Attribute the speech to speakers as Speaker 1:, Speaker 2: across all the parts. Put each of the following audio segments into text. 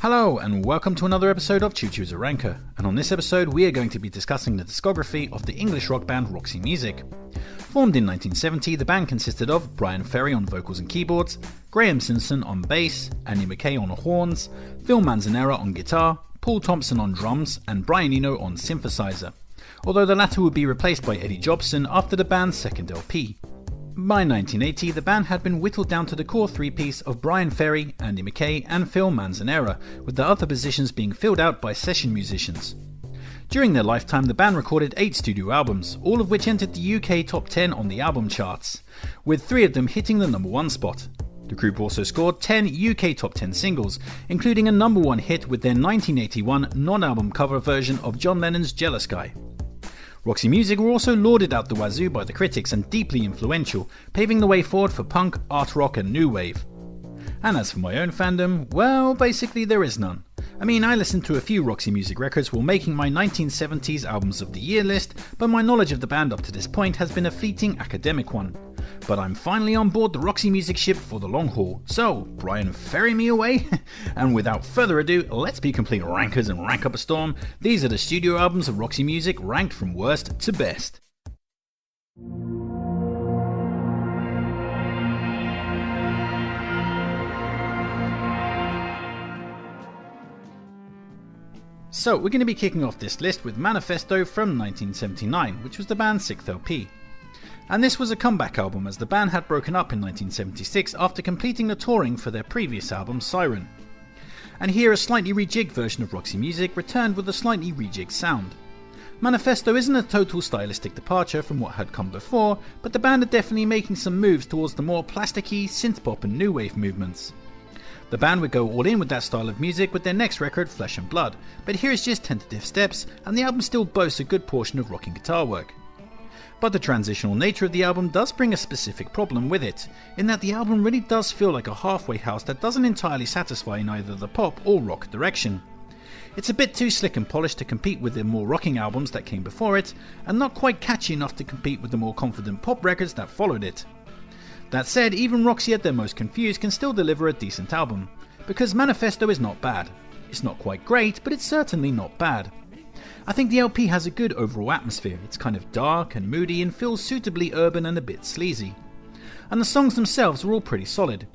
Speaker 1: Hello and welcome to another episode of Chuchu's a Ranker, and on this episode we are going to be discussing the discography of the English rock band Roxy Music. Formed in 1970, the band consisted of Bryan Ferry on vocals and keyboards, Graham Simpson on bass, Andy McKay on horns, Phil Manzanera on guitar, Paul Thompson on drums, and Brian Eno on synthesizer, although the latter would be replaced by Eddie Jobson after the band's second LP. By 1980, the band had been whittled down to the core three-piece of Bryan Ferry, Andy McKay, and Phil Manzanera, with the other positions being filled out by session musicians. During their lifetime, the band recorded 8 studio albums, all of which entered the UK top 10 on the album charts, with 3 of them hitting the number 1 spot. The group also scored 10 UK top 10 singles, including a number 1 hit with their 1981 non-album cover version of John Lennon's Jealous Guy. Roxy Music were also lauded out the wazoo by the critics and deeply influential, paving the way forward for punk, art rock and new wave. And as for my own fandom, well, basically there is none. I mean, I listened to a few Roxy Music records while making my 1970s Albums of the Year list, but my knowledge of the band up to this point has been a fleeting academic one. But I'm finally on board the Roxy Music ship for the long haul, so Bryan, ferry me away? And without further ado, let's be complete rankers and rank up a storm. These are the studio albums of Roxy Music ranked from worst to best. So we're going to be kicking off this list with Manifesto from 1979, which was the band's 6th LP. And this was a comeback album as the band had broken up in 1976 after completing the touring for their previous album Siren. And here a slightly rejigged version of Roxy Music returned with a slightly rejigged sound. Manifesto isn't a total stylistic departure from what had come before, but the band are definitely making some moves towards the more plasticky, synthpop and new wave movements. The band would go all in with that style of music with their next record, Flesh and Blood, but here is just tentative steps, and the album still boasts a good portion of rocking guitar work. But the transitional nature of the album does bring a specific problem with it, in that the album really does feel like a halfway house that doesn't entirely satisfy in either the pop or rock direction. It's a bit too slick and polished to compete with the more rocking albums that came before it, and not quite catchy enough to compete with the more confident pop records that followed it. That said, even Roxy at their most confused can still deliver a decent album, because Manifesto is not bad. It's not quite great, but it's certainly not bad. I think the LP has a good overall atmosphere. It's kind of dark and moody and feels suitably urban and a bit sleazy. And the songs themselves are all pretty solid.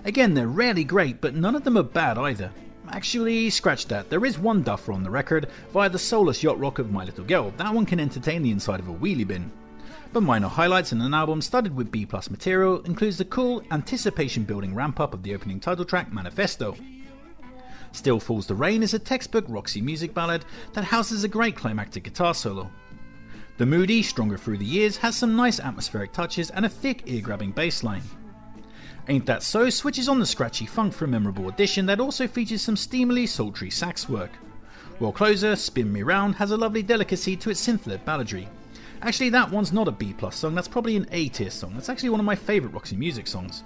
Speaker 1: Again, they're rarely great, but none of them are bad either. Actually, scratch that, there is one duffer on the record via the soulless yacht rock of My Little Girl. That one can entertain the inside of a wheelie bin. But minor highlights in an album studded with B+ material includes the cool, anticipation-building ramp-up of the opening title track, Manifesto. Still Falls the Rain is a textbook Roxy Music ballad that houses a great climactic guitar solo. The moody, Stronger Through the Years has some nice atmospheric touches and a thick, ear-grabbing bass line. Ain't That So switches on the scratchy funk for a memorable addition that also features some steamily, sultry sax work. While Closer, Spin Me Round has a lovely delicacy to its synth-led balladry. Actually, that one's not a B+ song, that's probably an A-tier song. That's actually one of my favourite Roxy Music songs.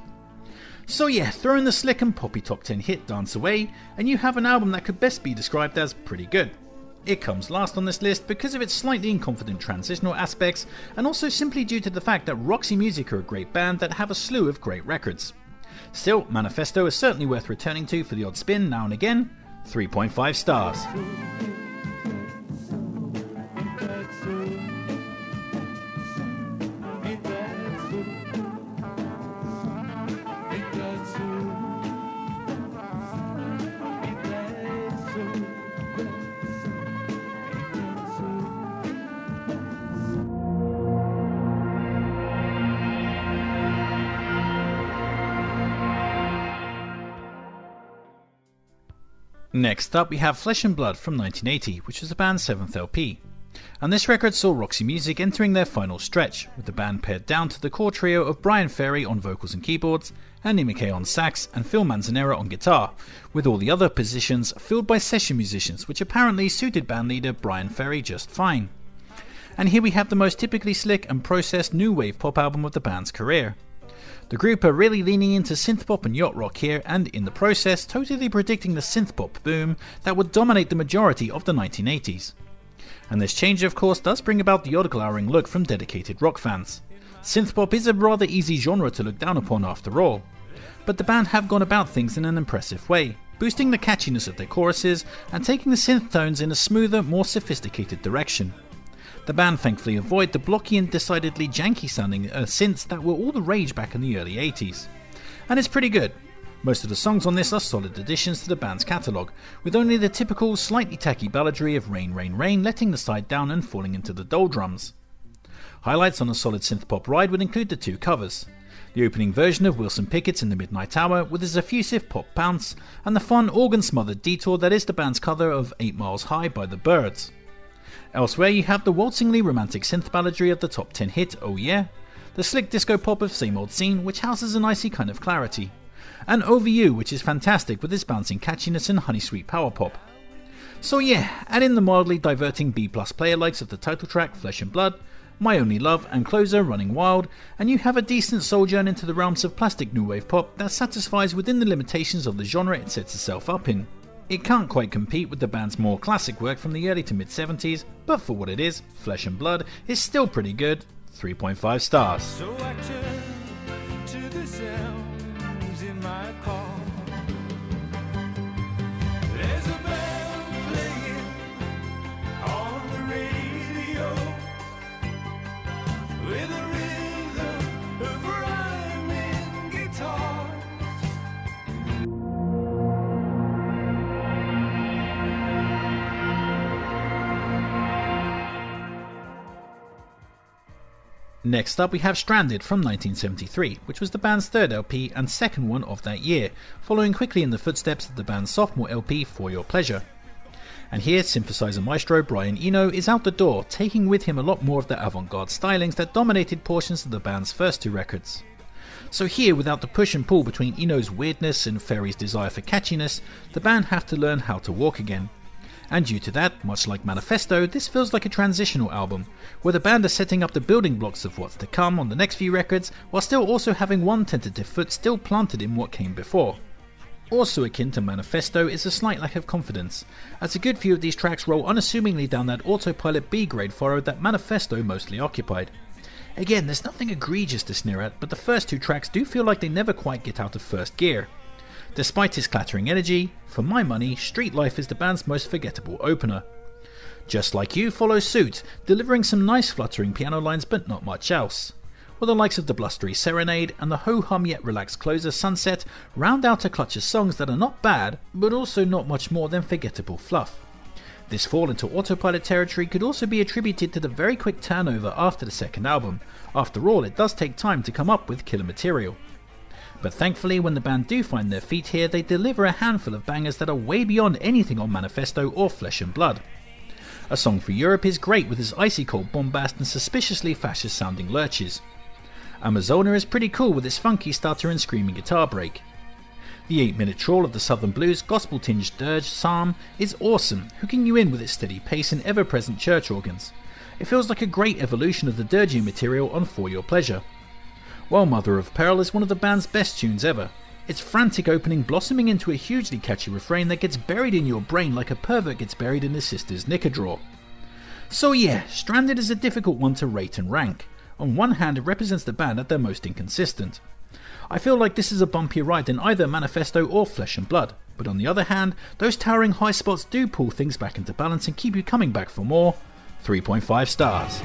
Speaker 1: So yeah, throw in the slick and poppy top 10 hit Dance Away, and you have an album that could best be described as pretty good. It comes last on this list because of its slightly inconfident transitional aspects, and also simply due to the fact that Roxy Music are a great band that have a slew of great records. Still, Manifesto is certainly worth returning to for the odd spin now and again. 3.5 stars. Next up we have Flesh and Blood from 1980, which was the band's 7th LP. And this record saw Roxy Music entering their final stretch, with the band pared down to the core trio of Bryan Ferry on vocals and keyboards, Andy McKay on sax, and Phil Manzanera on guitar, with all the other positions filled by session musicians, which apparently suited bandleader Bryan Ferry just fine. And here we have the most typically slick and processed new wave pop album of the band's career. The group are really leaning into synthpop and yacht rock here, and in the process totally predicting the synthpop boom that would dominate the majority of the 1980s. And this change of course does bring about the odd glowering look from dedicated rock fans. Synthpop is a rather easy genre to look down upon after all, but the band have gone about things in an impressive way, boosting the catchiness of their choruses and taking the synth tones in a smoother, more sophisticated direction. The band thankfully avoid the blocky and decidedly janky sounding synths that were all the rage back in the early 80s. And it's pretty good. Most of the songs on this are solid additions to the band's catalogue, with only the typical slightly tacky balladry of Rain Rain Rain letting the side down and falling into the doldrums. Highlights on a solid synth-pop ride would include the two covers. The opening version of Wilson Pickett's In the Midnight Hour with his effusive pop bounce, and the fun organ-smothered detour that is the band's cover of 8 Miles High by the Byrds. Elsewhere you have the waltzingly romantic synth balladry of the top 10 hit Oh Yeah, the slick disco pop of Same Old Scene which houses an icy kind of clarity, and Over You which is fantastic with its bouncing catchiness and honey sweet power pop. So yeah, add in the mildly diverting B+ player likes of the title track Flesh and Blood, My Only Love and closer Running Wild, and you have a decent sojourn into the realms of plastic new wave pop that satisfies within the limitations of the genre it sets itself up in. It can't quite compete with the band's more classic work from the early to mid 70s, but for what it is, Flesh and Blood is still pretty good, 3.5 stars.
Speaker 2: So I turn to the sounds in my car. There's a band playing on the radio with a rhythm of rhyming guitars.
Speaker 1: Next up we have Stranded from 1973, which was the band's third LP and second one of that year, following quickly in the footsteps of the band's sophomore LP For Your Pleasure. And here synthesizer maestro Brian Eno is out the door, taking with him a lot more of the avant-garde stylings that dominated portions of the band's first two records. So here, without the push and pull between Eno's weirdness and Ferry's desire for catchiness, the band have to learn how to walk again. And due to that, much like Manifesto, this feels like a transitional album, where the band are setting up the building blocks of what's to come on the next few records, while still also having one tentative foot still planted in what came before. Also akin to Manifesto is a slight lack of confidence, as a good few of these tracks roll unassumingly down that autopilot B-grade furrow that Manifesto mostly occupied. Again, there's nothing egregious to sneer at, but the first two tracks do feel like they never quite get out of first gear. Despite his clattering energy, for my money, Street Life is the band's most forgettable opener. Just Like You follows suit, delivering some nice fluttering piano lines but not much else. While the likes of the blustery Serenade and the ho-hum yet relaxed closer Sunset round out a clutch of songs that are not bad, but also not much more than forgettable fluff. This fall into autopilot territory could also be attributed to the very quick turnover after the second album. After all, it does take time to come up with killer material. But thankfully, when the band do find their feet here, they deliver a handful of bangers that are way beyond anything on Manifesto or Flesh and Blood. A Song for Europe is great with its icy cold bombast and suspiciously fascist sounding lurches. Amazona is pretty cool with its funky stutter and screaming guitar break. The 8-minute trawl of the Southern Blues gospel-tinged dirge Psalm is awesome, hooking you in with its steady pace and ever-present church organs. It feels like a great evolution of the dirging material on For Your Pleasure. While Mother of Pearl is one of the band's best tunes ever, its frantic opening blossoming into a hugely catchy refrain that gets buried in your brain like a pervert gets buried in his sister's knicker drawer. So yeah, Stranded is a difficult one to rate and rank. On one hand, it represents the band at their most inconsistent. I feel like this is a bumpier ride than either Manifesto or Flesh and Blood, but on the other hand, those towering high spots do pull things back into balance and keep you coming back for more. 3.5 stars.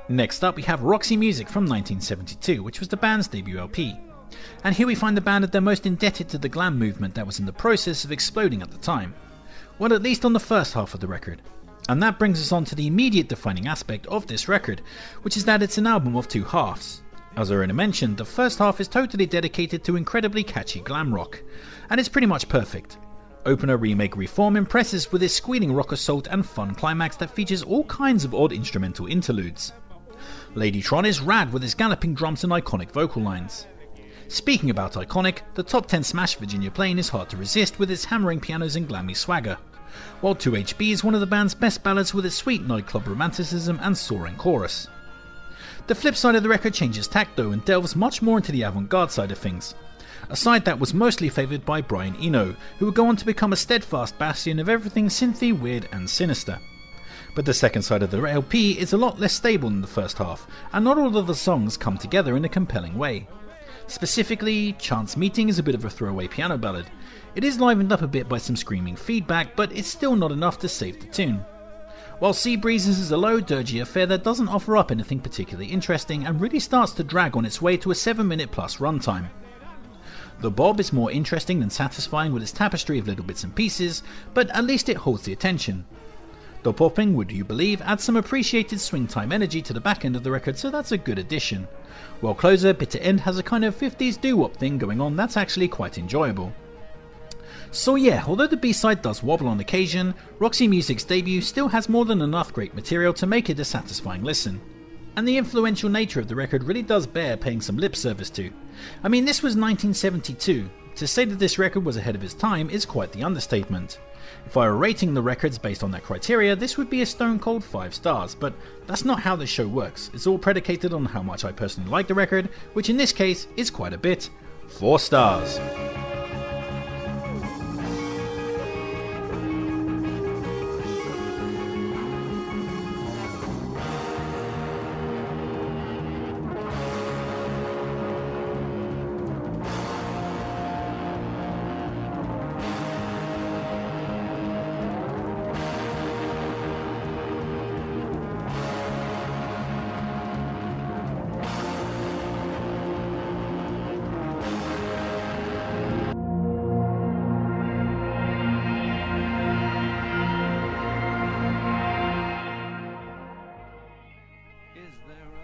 Speaker 1: Next up we have Roxy Music from 1972, which was the band's debut LP. And here we find the band at their most indebted to the glam movement that was in the process of exploding at the time. Well, at least on the first half of the record. And that brings us on to the immediate defining aspect of this record, which is that it's an album of two halves. As I already mentioned, the first half is totally dedicated to incredibly catchy glam rock, and it's pretty much perfect. Opener Remake Reform impresses with its squealing rock assault and fun climax that features all kinds of odd instrumental interludes. Ladytron is rad with its galloping drums and iconic vocal lines. Speaking about iconic, the top 10 smash Virginia Plain is hard to resist with its hammering pianos and glammy swagger, while 2HB is one of the band's best ballads with its sweet nightclub romanticism and soaring chorus. The flip side of the record changes tack though and delves much more into the avant-garde side of things, a side that was mostly favoured by Brian Eno, who would go on to become a steadfast bastion of everything synthy, weird and sinister. But the second side of the LP is a lot less stable than the first half, and not all of the songs come together in a compelling way. Specifically, Chance Meeting is a bit of a throwaway piano ballad. It is livened up a bit by some screaming feedback, but it's still not enough to save the tune. While Sea Breezes is a low, dirgy affair that doesn't offer up anything particularly interesting and really starts to drag on its way to a 7-minute plus runtime. The Bob is more interesting than satisfying with its tapestry of little bits and pieces, but at least it holds the attention. The popping, would you believe, adds some appreciated swing time energy to the back end of the record, so that's a good addition. While Closer, Bitter End has a kind of 50s doo-wop thing going on that's actually quite enjoyable. So yeah, although the B-side does wobble on occasion, Roxy Music's debut still has more than enough great material to make it a satisfying listen. And the influential nature of the record really does bear paying some lip service to. I mean, this was 1972. To say that this record was ahead of its time is quite the understatement. If I were rating the records based on that criteria, this would be a stone cold 5 stars, but that's not how this show works. It's all predicated on how much I personally like the record, which in this case is quite a bit. 4 stars.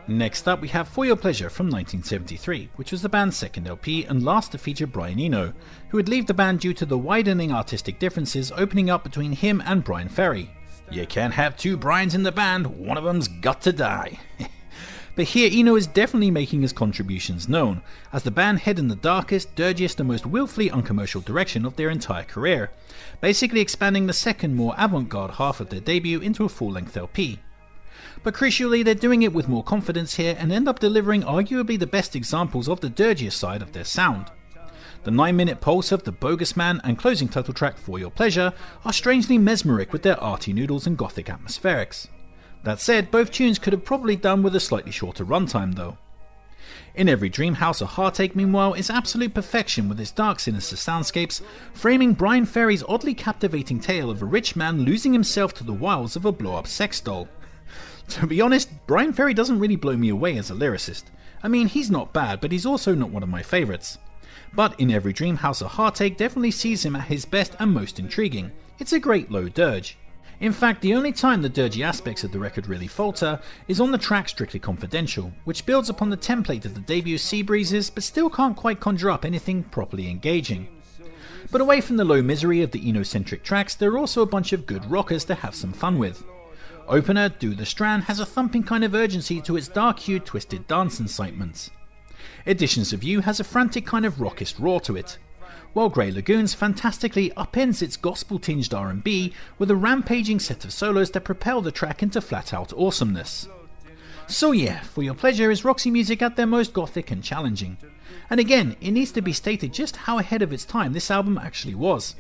Speaker 1: Next up we have For Your Pleasure from 1973, which was the band's second LP and last to feature Brian Eno, who would leave the band due to the widening artistic differences opening up between him and Bryan Ferry. You can't have 2 Brians in the band, one of them's got to die. But here Eno is definitely making his contributions known, as the band head in the darkest, dirtiest and most willfully uncommercial direction of their entire career, basically expanding the second more avant-garde half of their debut into a full-length LP. But crucially, they're doing it with more confidence here and end up delivering arguably the best examples of the dirtiest side of their sound. The 9-minute pulse of The Bogus Man and closing title track For Your Pleasure are strangely mesmeric with their arty noodles and gothic atmospherics. That said, both tunes could have probably done with a slightly shorter runtime though. In Every Dream House, A Heartache, meanwhile, is absolute perfection with its dark, sinister soundscapes, framing Bryan Ferry's oddly captivating tale of a rich man losing himself to the wiles of a blow-up sex doll. To be honest, Bryan Ferry doesn't really blow me away as a lyricist. I mean, he's not bad, but he's also not one of my favourites. But in Every Dream House, A Heartache definitely sees him at his best and most intriguing. It's a great low dirge. In fact, the only time the dirgy aspects of the record really falter is on the track Strictly Confidential, which builds upon the template of the debut Sea Breezes but still can't quite conjure up anything properly engaging. But away from the low misery of the Eno-centric tracks, there are also a bunch of good rockers to have some fun with. Opener, Do the Strand, has a thumping kind of urgency to its dark-hued twisted dance incitements. Editions of You has a frantic kind of rockist roar to it, while Grey Lagoons fantastically upends its gospel-tinged R&B with a rampaging set of solos that propel the track into flat-out awesomeness. So yeah, For Your Pleasure is Roxy Music at their most gothic and challenging. And again, it needs to be stated just how ahead of its time this album actually was.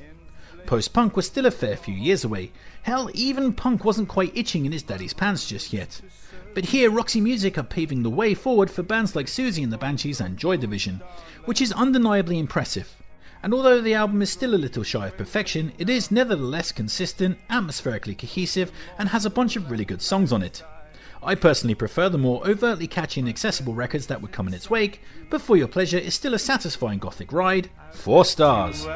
Speaker 1: Post-punk was still a fair few years away. Hell, even punk wasn't quite itching in its daddy's pants just yet. But here Roxy Music are paving the way forward for bands like Susie and the Banshees and Joy Division, which is undeniably impressive. And although the album is still a little shy of perfection, it is nevertheless consistent, atmospherically cohesive, and has a bunch of really good songs on it. I personally prefer the more overtly catchy and accessible records that would come in its wake, but For Your Pleasure is still a satisfying gothic ride. 4 stars.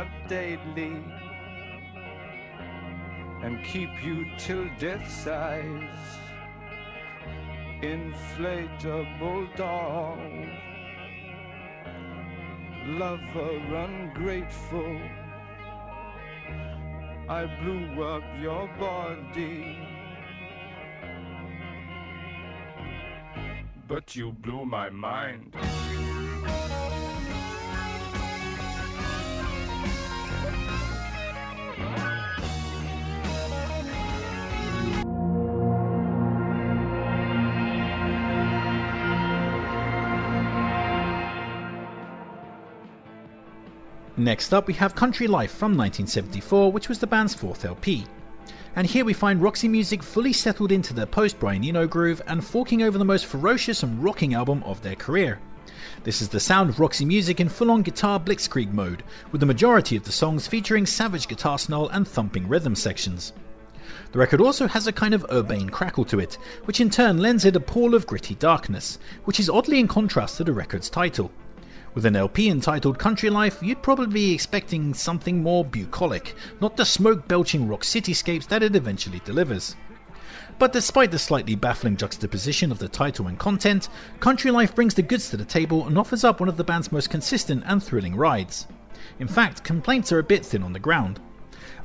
Speaker 2: And keep you till death sighs. Inflatable doll, lover ungrateful, I blew up your body, but you blew my mind.
Speaker 1: Next up we have Country Life from 1974, which was the band's 4th LP. And here we find Roxy Music fully settled into their post-Brian Eno groove and forking over the most ferocious and rocking album of their career. This is the sound of Roxy Music in full-on guitar blitzkrieg mode, with the majority of the songs featuring savage guitar snarl and thumping rhythm sections. The record also has a kind of urbane crackle to it, which in turn lends it a pall of gritty darkness, which is oddly in contrast to the record's title. With an LP entitled Country Life, you'd probably be expecting something more bucolic, not the smoke-belching rock cityscapes that it eventually delivers. But despite the slightly baffling juxtaposition of the title and content, Country Life brings the goods to the table and offers up one of the band's most consistent and thrilling rides. In fact, complaints are a bit thin on the ground.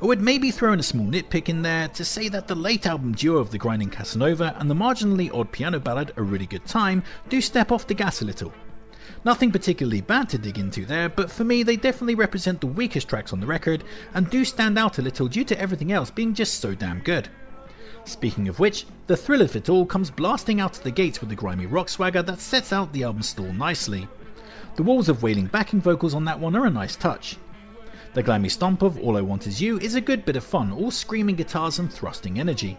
Speaker 1: I would maybe throw in a small nitpick in there to say that the late album duo of the grinding Casanova and the marginally odd piano ballad A Really Good Time do step off the gas a little. Nothing particularly bad to dig into there, but for me they definitely represent the weakest tracks on the record and do stand out a little due to everything else being just so damn good. Speaking of which, the thrill of it all comes blasting out of the gates with the grimy rock swagger that sets out the album's stall nicely. The walls of wailing backing vocals on that one are a nice touch. The glammy stomp of All I Want Is You is a good bit of fun, all screaming guitars and thrusting energy.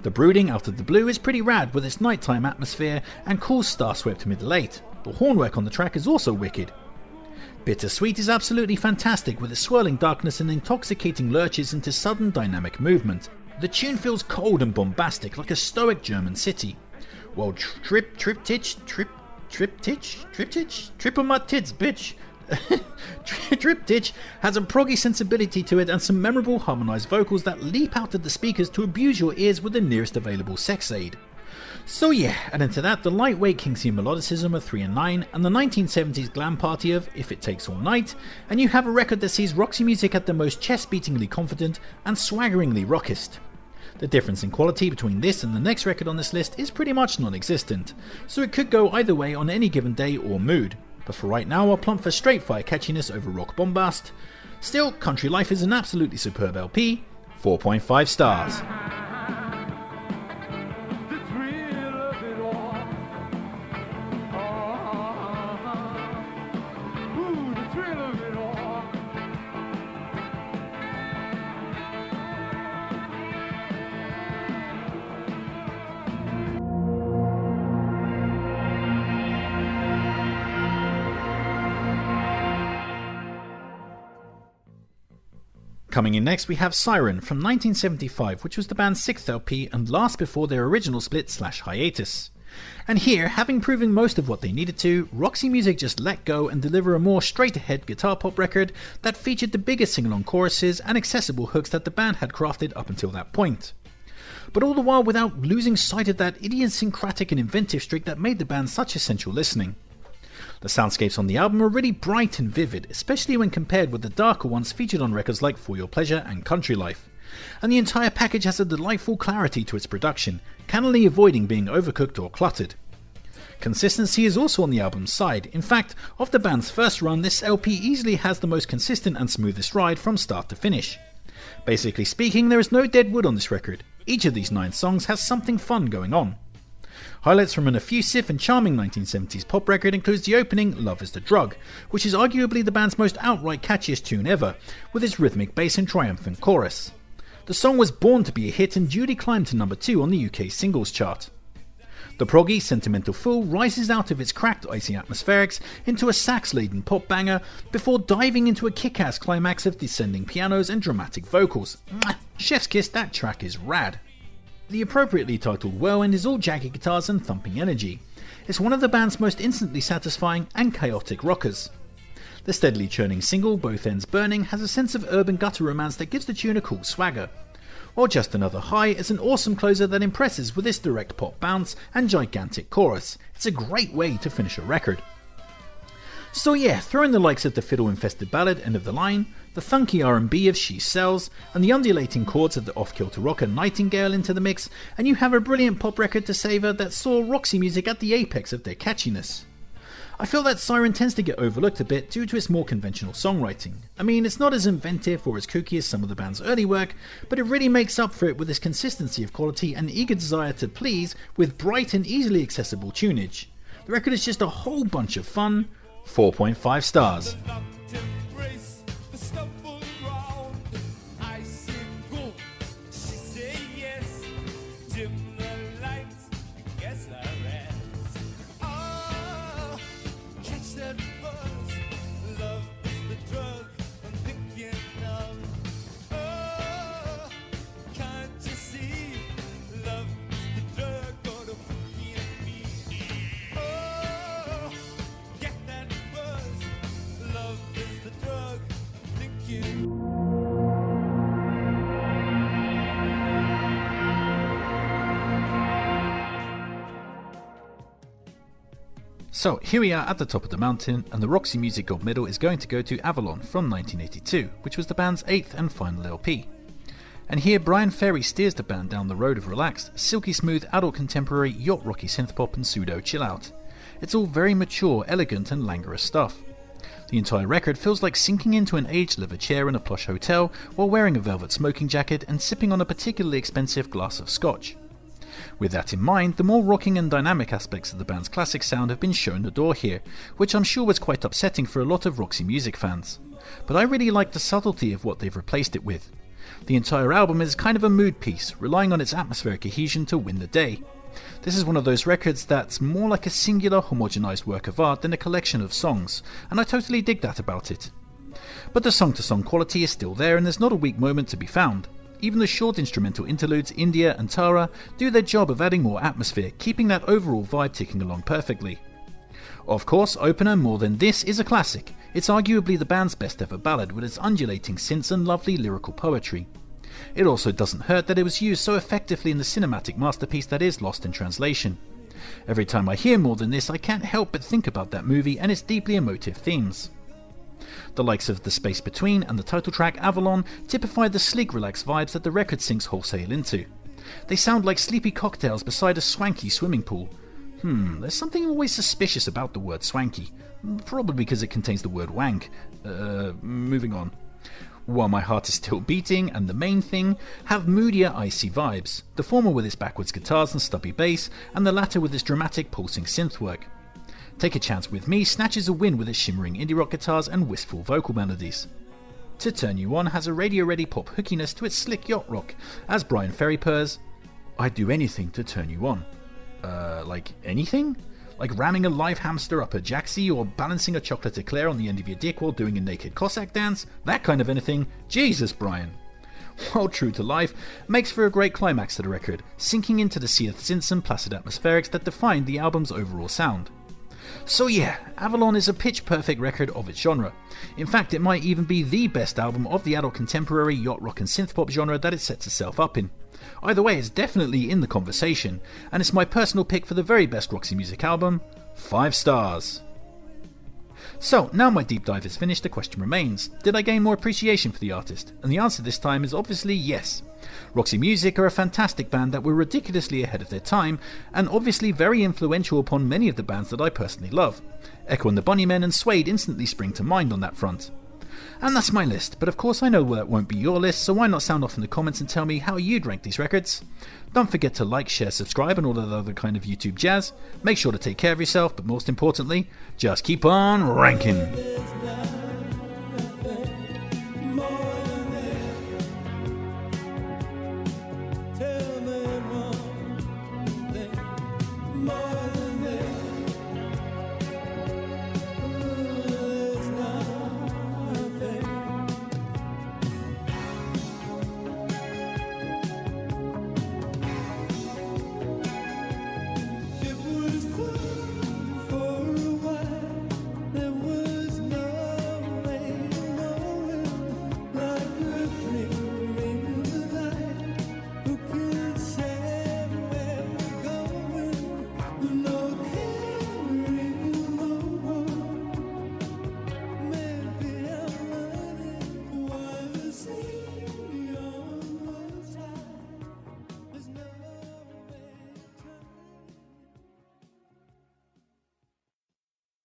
Speaker 1: The brooding Out of the Blue is pretty rad with its nighttime atmosphere and cool star-swept middle 8. The hornwork on the track is also wicked. Bittersweet is absolutely fantastic with its swirling darkness and intoxicating lurches into sudden dynamic movement. The tune feels cold and bombastic like a stoic German city, while Triptych on my tits bitch Triptych has a proggy sensibility to it and some memorable harmonised vocals that leap out of the speakers to abuse your ears with the nearest available sex aid. So yeah, add into that the lightweight Kingsley melodicism of 3 and 9 and the 1970s glam party of If It Takes All Night, and you have a record that sees Roxy Music at the most chest-beatingly confident and swaggeringly rockist. The difference in quality between this and the next record on this list is pretty much non-existent, so it could go either way on any given day or mood, but for right now I'll plump for straight fire catchiness over rock bombast. Still, Country Life is an absolutely superb LP, 4.5 stars. Coming in next we have Siren from 1975, which was the band's 6th LP and last before their original split/hiatus. And here, having proven most of what they needed to, Roxy Music just let go and deliver a more straight-ahead guitar pop record that featured the biggest sing-along choruses and accessible hooks that the band had crafted up until that point. But all the while without losing sight of that idiosyncratic and inventive streak that made the band such essential listening. The soundscapes on the album are really bright and vivid, especially when compared with the darker ones featured on records like For Your Pleasure and Country Life. And the entire package has a delightful clarity to its production, cannily avoiding being overcooked or cluttered. Consistency is also on the album's side. In fact, of the band's first run, this LP easily has the most consistent and smoothest ride from start to finish. Basically speaking, there is no dead wood on this record. Each of these 9 songs has something fun going on. Highlights from an effusive and charming 1970s pop record includes the opening Love Is the Drug, which is arguably the band's most outright catchiest tune ever, with its rhythmic bass and triumphant chorus. The song was born to be a hit and duly climbed to number 2 on the UK singles chart. The proggy Sentimental Fool rises out of its cracked icy atmospherics into a sax-laden pop banger before diving into a kick-ass climax of descending pianos and dramatic vocals. Chef's kiss, that track is rad. The appropriately titled Whirlwind is all jagged guitars and thumping energy. It's one of the band's most instantly satisfying and chaotic rockers. The steadily churning single Both Ends Burning has a sense of urban gutter romance that gives the tune a cool swagger. While Just Another High is an awesome closer that impresses with its direct pop bounce and gigantic chorus. It's a great way to finish a record. So yeah, throw in the likes of the fiddle-infested ballad End of the Line, the thunky R&B of She Sells, and the undulating chords of the off-kilter rocker Nightingale into the mix, and you have a brilliant pop record to savour that saw Roxy Music at the apex of their catchiness. I feel that Siren tends to get overlooked a bit due to its more conventional songwriting. I mean, it's not as inventive or as kooky as some of the band's early work, but it really makes up for it with its consistency of quality and eager desire to please with bright and easily accessible tunage. The record is just a whole bunch of fun. 4.5 stars.
Speaker 2: Embrace
Speaker 1: So here we are at the top of the mountain, and the Roxy Music Gold Medal is going to go to Avalon from 1982, which was the band's 8th and final LP. And here Bryan Ferry steers the band down the road of relaxed, silky smooth adult contemporary yacht rocky synthpop and pseudo chill out. It's all very mature, elegant and languorous stuff. The entire record feels like sinking into an aged leather chair in a plush hotel while wearing a velvet smoking jacket and sipping on a particularly expensive glass of scotch. With that in mind, the more rocking and dynamic aspects of the band's classic sound have been shown the door here, which I'm sure was quite upsetting for a lot of Roxy Music fans. But I really like the subtlety of what they've replaced it with. The entire album is kind of a mood piece, relying on its atmospheric cohesion to win the day. This is one of those records that's more like a singular homogenized work of art than a collection of songs, and I totally dig that about it. But the song-to-song quality is still there, and there's not a weak moment to be found. Even the short instrumental interludes, India and Tara, do their job of adding more atmosphere, keeping that overall vibe ticking along perfectly. Of course, Opener More Than This is a classic. It's arguably the band's best ever ballad with its undulating synths and lovely lyrical poetry. It also doesn't hurt that it was used so effectively in the cinematic masterpiece that is Lost in Translation. Every time I hear More Than This, I can't help but think about that movie and its deeply emotive themes. The likes of The Space Between and the title track Avalon typify the sleek, relaxed vibes that the record sinks wholesale into. They sound like sleepy cocktails beside a swanky swimming pool. There's something always suspicious about the word swanky. Probably because it contains the word wank. Moving on. While my heart is still beating, and the main thing, have moodier, icy vibes. The former with its backwards guitars and stubby bass, and the latter with its dramatic, pulsing synth work. Take a Chance With Me snatches a win with its shimmering indie rock guitars and wistful vocal melodies. To Turn You On has a radio-ready pop hookiness to its slick yacht rock, as Bryan Ferry purrs, "I'd do anything to turn you on." Like anything? Like ramming a live hamster up a jacksie or balancing a chocolate eclair on the end of your dick while doing a naked Cossack dance? That kind of anything? Jesus, Bryan. While true to life, makes for a great climax to the record, sinking into the sea of synths and placid atmospherics that defined the album's overall sound. So yeah, Avalon is a pitch-perfect record of its genre. In fact, it might even be the best album of the adult contemporary yacht rock and synthpop genre that it sets itself up in. Either way, it's definitely in the conversation, and it's my personal pick for the very best Roxy Music album, 5 stars. So, now my deep dive is finished, the question remains, did I gain more appreciation for the artist? And the answer this time is obviously yes. Roxy Music are a fantastic band that were ridiculously ahead of their time, and obviously very influential upon many of the bands that I personally love. Echo and the Bunnymen and Suede instantly spring to mind on that front. And that's my list, but of course I know that won't be your list, so why not sound off in the comments and tell me how you'd rank these records? Don't forget to like, share, subscribe and all that other kind of YouTube jazz. Make sure to take care of yourself, but most importantly, just keep on ranking.